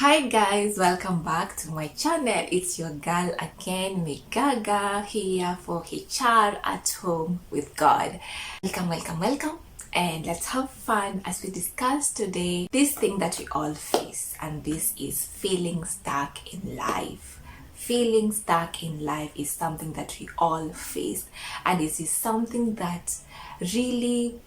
Hi guys, welcome back to my channel. It's your girl again, Megaga, here for HR at Home with God. Welcome, and let's have fun as we discuss today this thing that we all face, and this is feeling stuck in life. Feeling stuck in life is something that we all face, and it is something that really,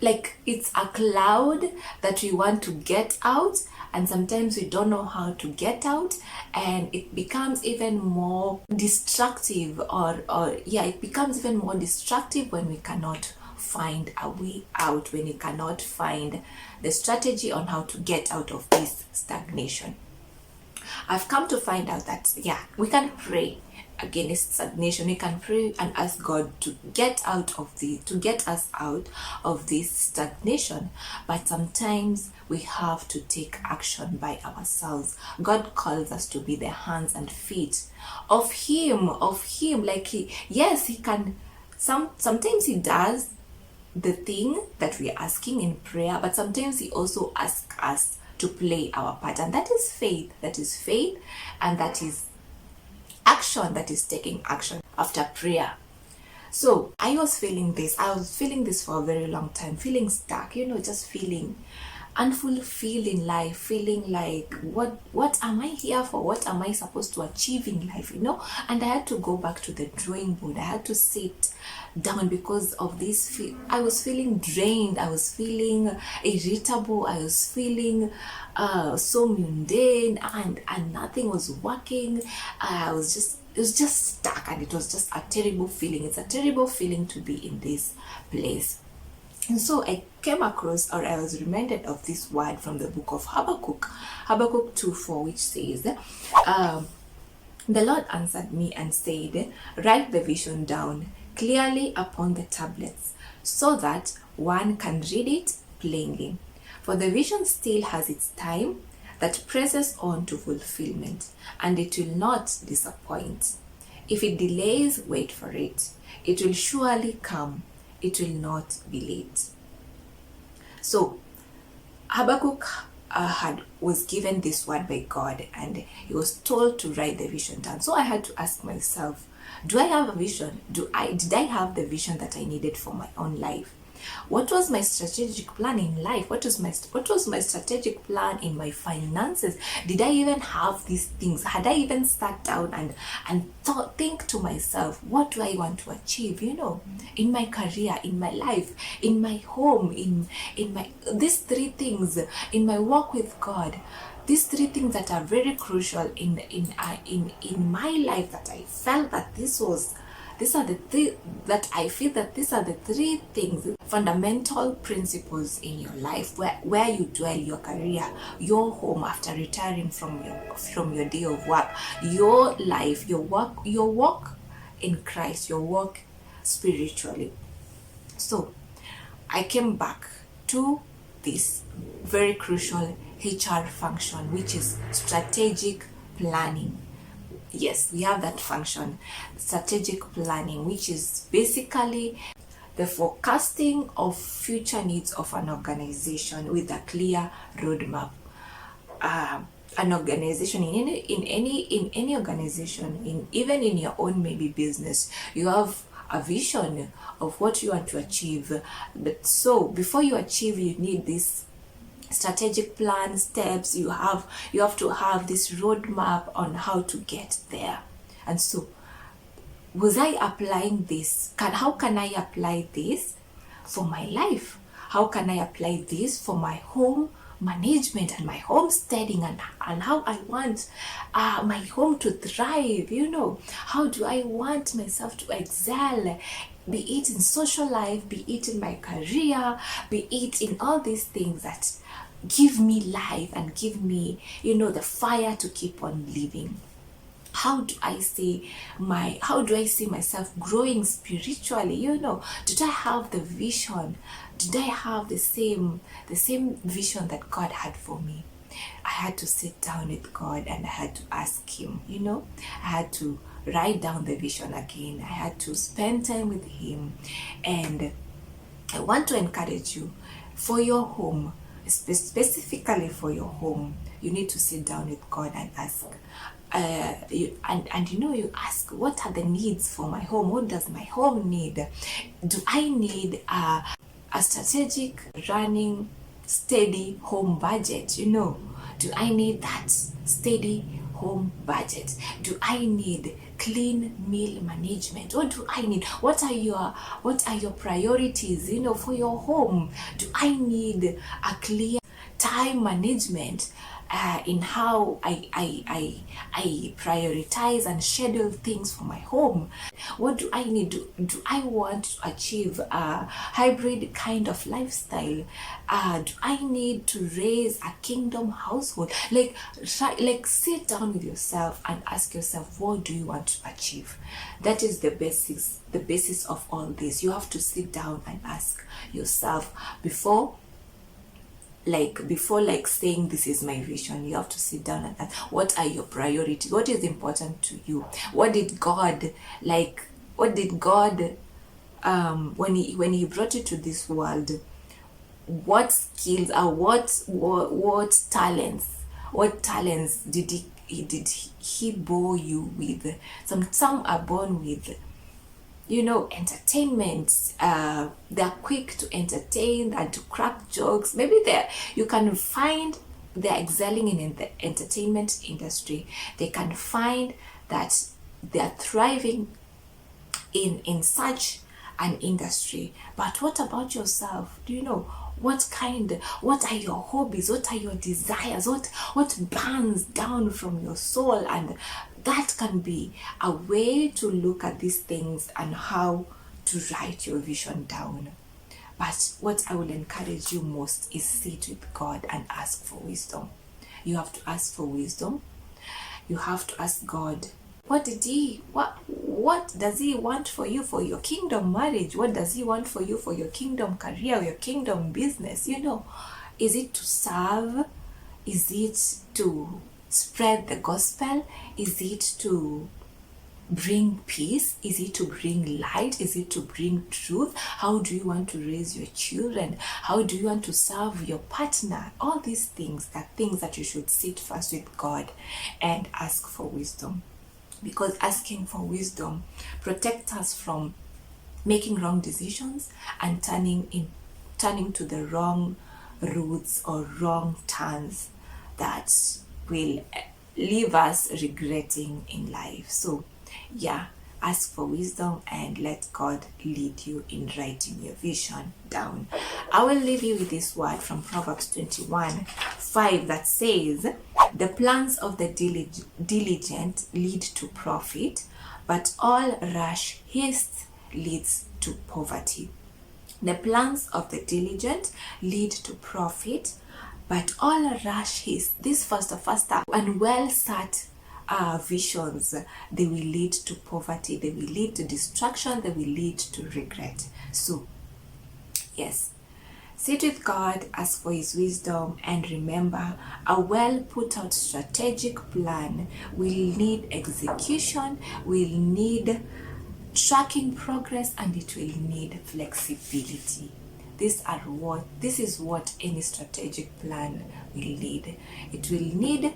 like, it's a cloud that we want to get out, and sometimes we don't know how to get out, and it becomes even more destructive, it becomes even more destructive when we cannot find a way out, when we cannot find the strategy on how to get out of this stagnation. I've come to find out that we can pray against stagnation. We can pray and ask God to get us out of this stagnation, but sometimes we have to take action by ourselves. God calls us to be the hands and feet of him. Like he can. Sometimes he does the thing that we're asking in prayer, but sometimes he also asks us to play our part, and that is faith. And that is action, that is taking action after prayer. So I was feeling this for a very long time, feeling stuck, just feeling unfulfilled in life, feeling like what am I here for, what am I supposed to achieve in life, and I had to go back to the drawing board. I had to sit down because of this. I was feeling drained, I was feeling irritable, I was feeling so mundane, and nothing was working. It was just stuck, and it was just a terrible feeling. It's a terrible feeling to be in this place. And so I came across, or I was reminded of this word from the book of Habakkuk 2:4, which says, the Lord answered me and said, write the vision down clearly upon the tablets, so that one can read it plainly. For the vision still has its time that presses on to fulfillment, and it will not disappoint. If it delays, wait for it. It will surely come. It will not be late. So Habakkuk was given this word by God, and he was told to write the vision down. So I had to ask myself, do I have a vision? Did I have the vision that I needed for my own life? What was my strategic plan in life? What was my strategic plan in my finances? Did I even have these things? Had I even sat down and think to myself, what do I want to achieve, in my career, in my life, in my home, in my these three things, in my walk with God? These three things that are very crucial in my life, that I felt that these are the three things, fundamental principles in your life, where you dwell, your career, your home after retiring from your day of work, your life, your walk in Christ, your walk spiritually. So I came back to this very crucial HR function, which is strategic planning. Yes, we have that function, strategic planning, which is basically the forecasting of future needs of an organization with a clear roadmap. An organization, in any organization, even in your own maybe business, you have a vision of what you want to achieve. But so before you achieve, you need this strategic plan, steps. You have to have this roadmap on how to get there. And so, was I applying this? How can I apply this for my life? How can I apply this for my home management and my homesteading, and how I want my home to thrive? How do I want myself to excel, be it in social life, be it in my career, be it in all these things that give me life and give me, the fire to keep on living. How do I see myself growing spiritually? Did I have the vision? Did I have the same vision that God had for me? I had to sit down with God, and I had to ask him, I had to write down the vision again. I had to spend time with him. And I want to encourage you, for your home, specifically for your home, you need to sit down with God and ask. You ask, what are the needs for my home? What does my home need? Do I need a strategic, running, steady home budget? Do I need that steady home budget? Do I need clean meal management? What do I need? What are your priorities, for your home? Do I need a clear time management in how I prioritize and schedule things for my home? What do I need? Do I want to achieve a hybrid kind of lifestyle? Do I need to raise a kingdom household? Like sit down with yourself and ask yourself, what do you want to achieve? That is the basis of all this. You have to sit down and ask yourself before saying this is my vision. You have to sit down and ask, what are your priorities? What is important to you? What did God when he brought you to this world, what skills or what talents did he bore you with? Some are born with entertainment. They're quick to entertain and to crack jokes. Maybe you can find they're excelling in the entertainment industry. They can find that they're thriving in such an industry. But what about yourself? Do you know what are your hobbies? What are your desires? What burns down from your soul? And that can be a way to look at these things and how to write your vision down. But what I will encourage you most is sit with God and ask for wisdom. You have to ask for wisdom. You have to ask God, what does he want for you for your kingdom marriage? What does he want for you for your kingdom career, your kingdom business? Is it to serve? Is it to spread the gospel? Is it to bring peace? Is it to bring light? Is it to bring truth? How do you want to raise your children? How do you want to serve your partner? All these things are things that you should sit first with God and ask for wisdom. Because asking for wisdom protects us from making wrong decisions and turning to the wrong routes or wrong turns that will leave us regretting in life. So ask for wisdom and let God lead you in writing your vision down. I will leave you with this word from Proverbs 21:5 that says, the plans of the diligent lead to profit, but all rash haste leads to poverty. The plans of the diligent lead to profit, but all rash haste, this faster and well set visions, they will lead to poverty, they will lead to destruction, they will lead to regret. So yes, sit with God, ask for his wisdom, and remember, a well put out strategic plan will need execution, will need tracking progress, and it will need flexibility. This is what any strategic plan will need. It will need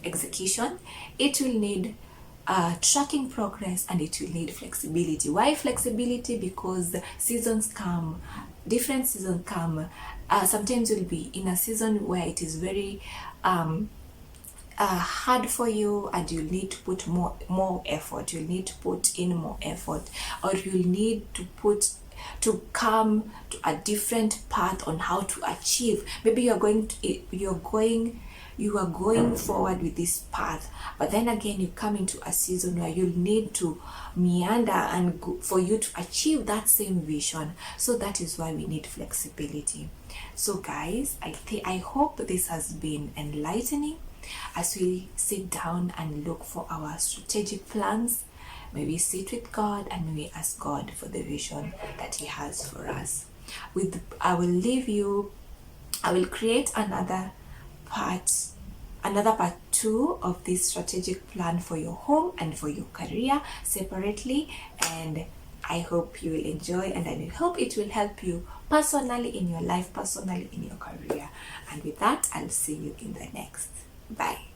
execution, it will need tracking progress, and it will need flexibility. Why flexibility? Because seasons come, different seasons come. Sometimes you'll be in a season where it is very hard for you, and you'll need to put more effort. You'll need to put in more effort, or you'll need to come to a different path on how to achieve. Maybe you are going forward with this path, but then again you come into a season where you'll need to meander and for you to achieve that same vision. So that is why we need flexibility. So guys, I hope this has been enlightening as we sit down and look for our strategic plans. May we sit with God and may we ask God for the vision that he has for us. I will create another part 2 of this strategic plan for your home and for your career separately, and I hope you will enjoy, and I hope it will help you personally in your life, personally in your career. And with that, I'll see you in the next. Bye.